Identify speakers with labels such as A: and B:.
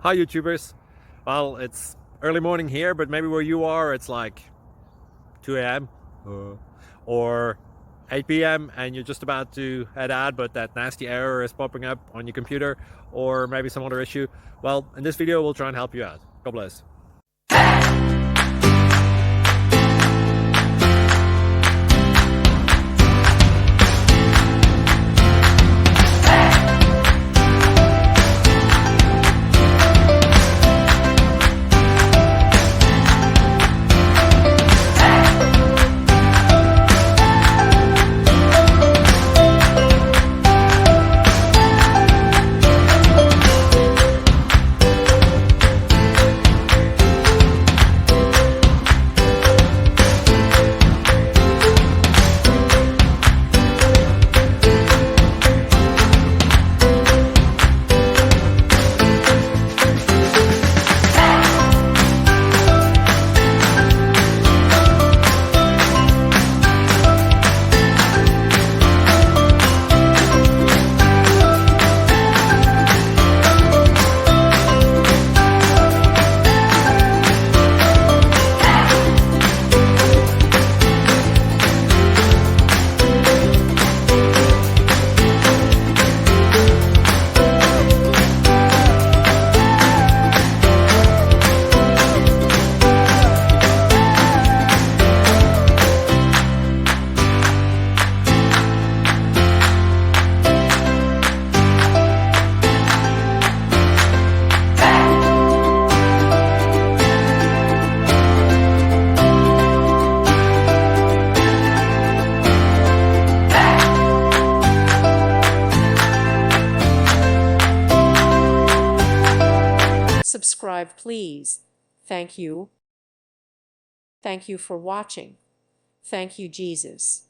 A: Hi YouTubers. Well, it's early morning here, but maybe where you are it's like 2 a.m. or 8 p.m. and you're just about to head out, but that nasty error is popping up on your computer, or maybe some other issue. Well, in this video we'll try and help you out. God bless.
B: Subscribe, please. Thank you. Thank you for watching. Thank you, Jesus.